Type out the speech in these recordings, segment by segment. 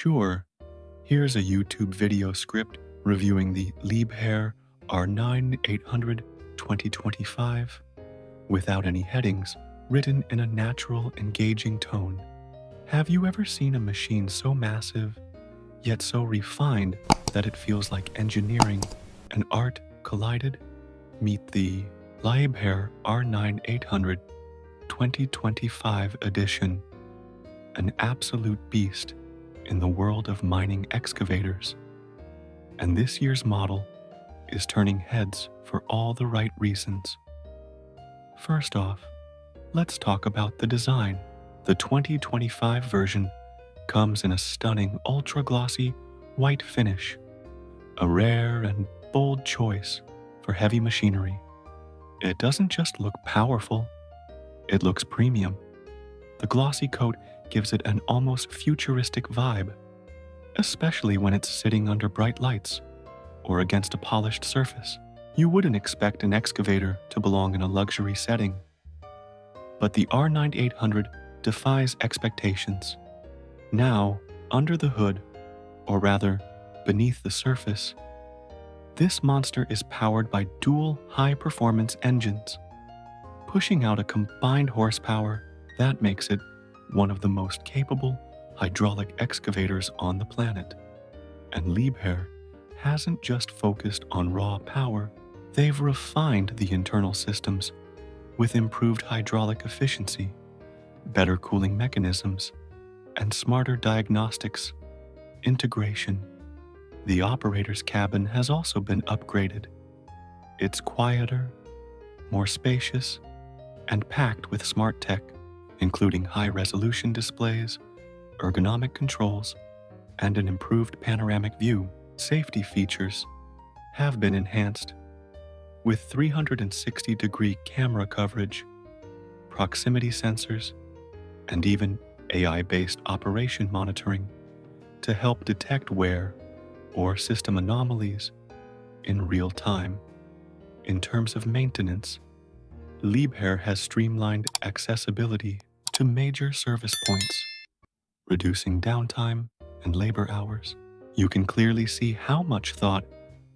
Sure, here's a YouTube video script reviewing the Liebherr R9800 2025 without any headings, written in a natural, engaging tone. Have you ever seen a machine so massive, yet so refined that it feels like engineering and art collided? Meet the Liebherr R9800 2025 edition, an absolute beast in the world of mining excavators. And this year's model is turning heads for all the right reasons. First off, let's talk about the design. The 2025 version comes in a stunning ultra-glossy white finish, a rare and bold choice for heavy machinery. It doesn't just look powerful, it looks premium. The glossy coat gives it an almost futuristic vibe, especially when it's sitting under bright lights or against a polished surface. You wouldn't expect an excavator to belong in a luxury setting, but the R9800 defies expectations. Now, under the hood, or rather, beneath the surface, this monster is powered by dual high-performance engines, pushing out a combined horsepower that makes it one of the most capable hydraulic excavators on the planet. And Liebherr hasn't just focused on raw power, they've refined the internal systems with improved hydraulic efficiency, better cooling mechanisms, and smarter diagnostics integration. The operator's cabin has also been upgraded. It's quieter, more spacious, and packed with smart tech, including high-resolution displays, ergonomic controls, and an improved panoramic view. Safety features have been enhanced with 360-degree camera coverage, proximity sensors, and even AI-based operation monitoring to help detect wear or system anomalies in real time. In terms of maintenance, Liebherr has streamlined accessibility to major service points, reducing downtime and labor hours. You can clearly see how much thought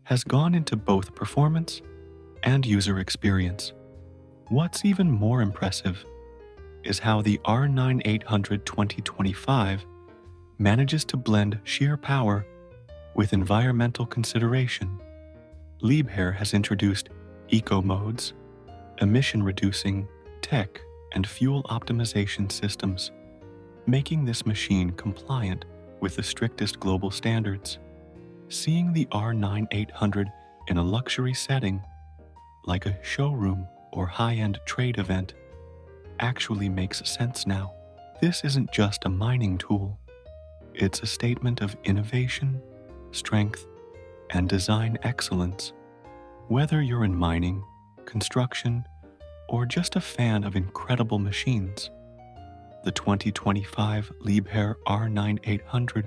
has gone into both performance and user experience. What's even more impressive is how the R9800 2025 manages to blend sheer power with environmental consideration. Liebherr has introduced eco modes, emission-reducing tech, and fuel optimization systems, making this machine compliant with the strictest global standards. Seeing the R9800 in a luxury setting, like a showroom or high-end trade event, actually makes sense now. This isn't just a mining tool. It's a statement of innovation, strength, and design excellence. Whether you're in mining, construction, or just a fan of incredible machines, the 2025 Liebherr R9800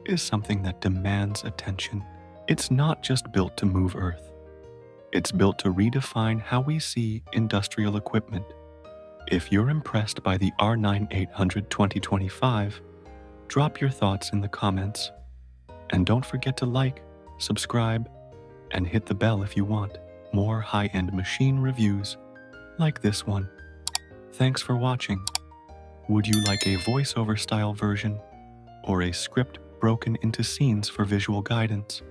is something that demands attention. It's not just built to move Earth. It's built to redefine how we see industrial equipment. If you're impressed by the R9800 2025, drop your thoughts in the comments. And don't forget to like, subscribe, and hit the bell if you want more high-end machine reviews like this one. Thanks for watching. Would you like a voiceover style version or a script broken into scenes for visual guidance?